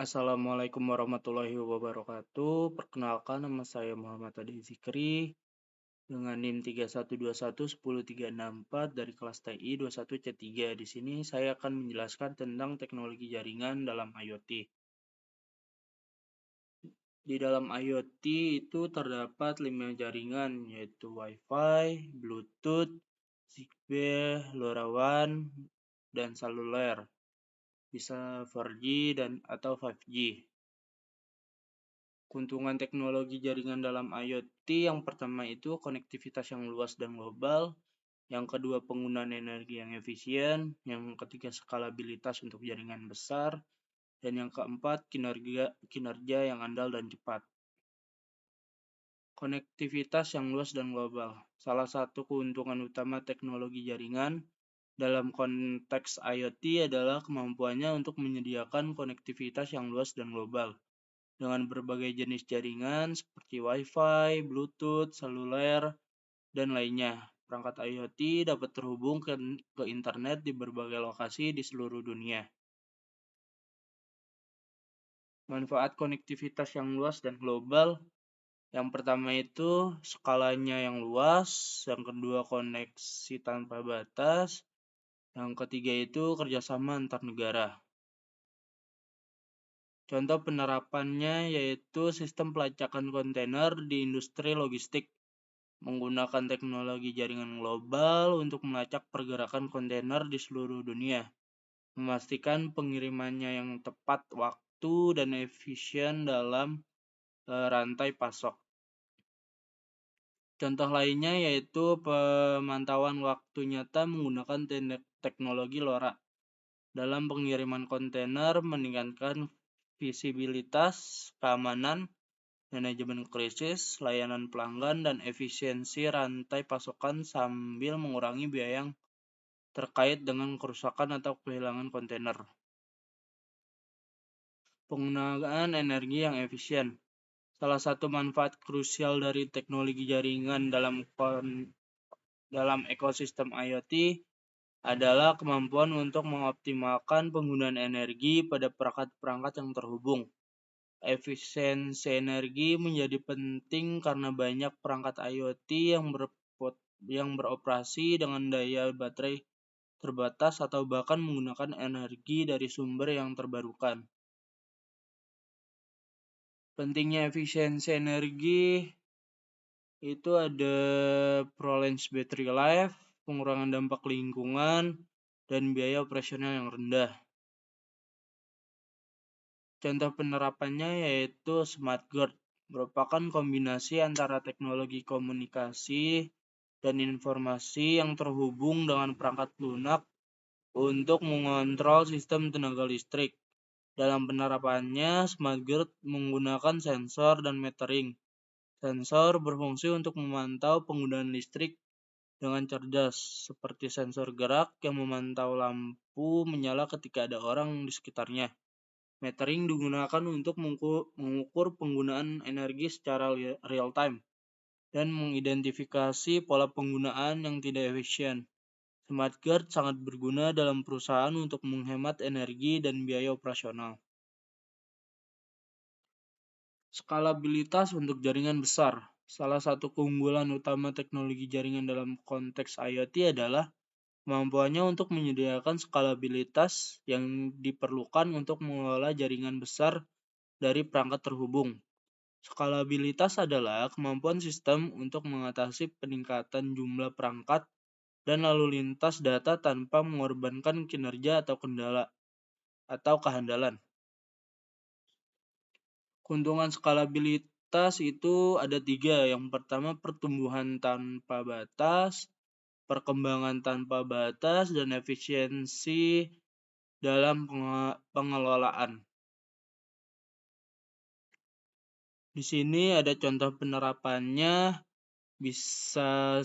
Assalamualaikum warahmatullahi wabarakatuh. Perkenalkan, nama saya Muhammad Adi Zikri dengan NIM 31211034 dari kelas TI 21C3. Di sini saya akan menjelaskan tentang teknologi jaringan dalam IoT. Di dalam IoT itu terdapat 5 jaringan, yaitu Wi-Fi, Bluetooth, Zigbee, LoRaWAN, dan seluler. Bisa 4G dan atau 5G. Keuntungan teknologi jaringan dalam IoT yang pertama itu konektivitas yang luas dan global, yang kedua penggunaan energi yang efisien, yang ketiga skalabilitas untuk jaringan besar, dan yang keempat kinerja yang andal dan cepat. Konektivitas yang luas dan global. Salah satu keuntungan utama teknologi jaringan dalam konteks IoT adalah kemampuannya untuk menyediakan konektivitas yang luas dan global dengan berbagai jenis jaringan seperti Wi-Fi, Bluetooth, seluler, dan lainnya. Perangkat IoT dapat terhubung ke internet di berbagai lokasi di seluruh dunia. Manfaat konektivitas yang luas dan global. Yang pertama itu skalanya yang luas, yang kedua koneksi tanpa batas, yang ketiga itu kerjasama antar negara. Contoh penerapannya yaitu sistem pelacakan kontainer di industri logistik, menggunakan teknologi jaringan global untuk melacak pergerakan kontainer di seluruh dunia, memastikan pengirimannya yang tepat waktu dan efisien dalam rantai pasok. Contoh lainnya yaitu pemantauan waktu nyata menggunakan teknologi LoRa dalam pengiriman kontainer, meningkatkan visibilitas, keamanan, manajemen krisis, layanan pelanggan, dan efisiensi rantai pasokan sambil mengurangi biaya yang terkait dengan kerusakan atau kehilangan kontainer. Penggunaan energi yang efisien. Salah satu manfaat krusial dari teknologi jaringan dalam ekosistem IoT adalah kemampuan untuk mengoptimalkan penggunaan energi pada perangkat-perangkat yang terhubung. Efisiensi energi menjadi penting karena banyak perangkat IoT yang beroperasi dengan daya baterai terbatas atau bahkan menggunakan energi dari sumber yang terbarukan. Pentingnya efisiensi energi itu ada prolonged battery life, pengurangan dampak lingkungan, dan biaya operasional yang rendah. Contoh penerapannya yaitu Smart Guard, merupakan kombinasi antara teknologi komunikasi dan informasi yang terhubung dengan perangkat lunak untuk mengontrol sistem tenaga listrik. Dalam penerapannya, Smart Guard menggunakan sensor dan metering. Sensor berfungsi untuk memantau penggunaan listrik dengan cerdas, seperti sensor gerak yang memantau lampu menyala ketika ada orang di sekitarnya. Metering digunakan untuk mengukur penggunaan energi secara real time dan mengidentifikasi pola penggunaan yang tidak efisien. Smart Guard sangat berguna dalam perusahaan untuk menghemat energi dan biaya operasional. Skalabilitas untuk jaringan besar. Salah satu keunggulan utama teknologi jaringan dalam konteks IoT adalah kemampuannya untuk menyediakan skalabilitas yang diperlukan untuk mengelola jaringan besar dari perangkat terhubung. Skalabilitas adalah kemampuan sistem untuk mengatasi peningkatan jumlah perangkat dan lalu lintas data tanpa mengorbankan kinerja atau kehandalan. Keuntungan skalabilitas itu ada 3. Yang pertama, pertumbuhan tanpa batas, perkembangan tanpa batas, dan efisiensi dalam pengelolaan. Di sini ada contoh penerapannya, bisa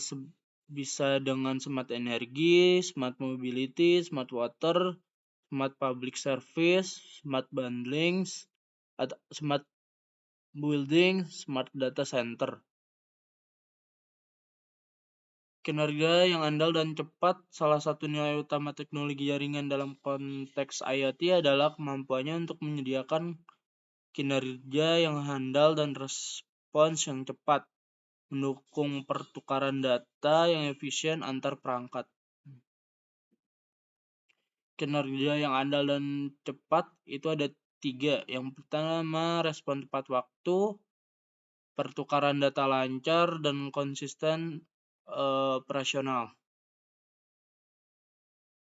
dengan smart energi, smart mobility, smart water, smart public service, smart bundling, smart building, smart data center. Kinerja yang andal dan cepat, salah satu nilai utama teknologi jaringan dalam konteks IoT adalah kemampuannya untuk menyediakan kinerja yang handal dan respons yang cepat, mendukung pertukaran data yang efisien antar perangkat. Kinerja yang andal dan cepat itu ada 3. Yang pertama, respon tepat waktu, pertukaran data lancar dan konsisten operasional.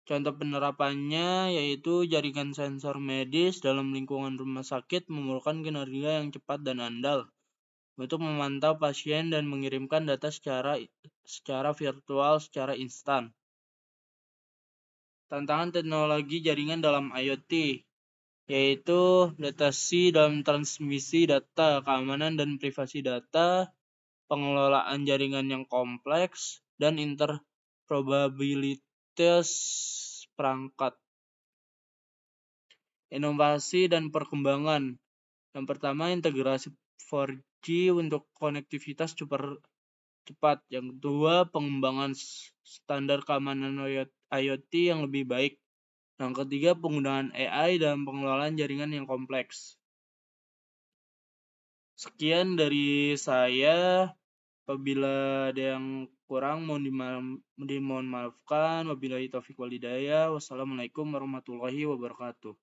Contoh penerapannya yaitu jaringan sensor medis dalam lingkungan rumah sakit memerlukan kinerja yang cepat dan andal untuk memantau pasien dan mengirimkan data secara virtual secara instan. Tantangan teknologi jaringan dalam IoT yaitu latensi dalam transmisi data, keamanan dan privasi data, pengelolaan jaringan yang kompleks, dan interoperabilitas perangkat. Inovasi dan perkembangan. Yang pertama, integrasi 4G untuk konektivitas super cepat. Yang kedua, pengembangan standar keamanan IoT yang lebih baik. Yang ketiga, penggunaan AI dalam pengelolaan jaringan yang kompleks. Sekian dari saya. Apabila ada yang kurang mohon dimaafkan. Wabillahi taufiq wal hidayah. Wassalamualaikum warahmatullahi wabarakatuh.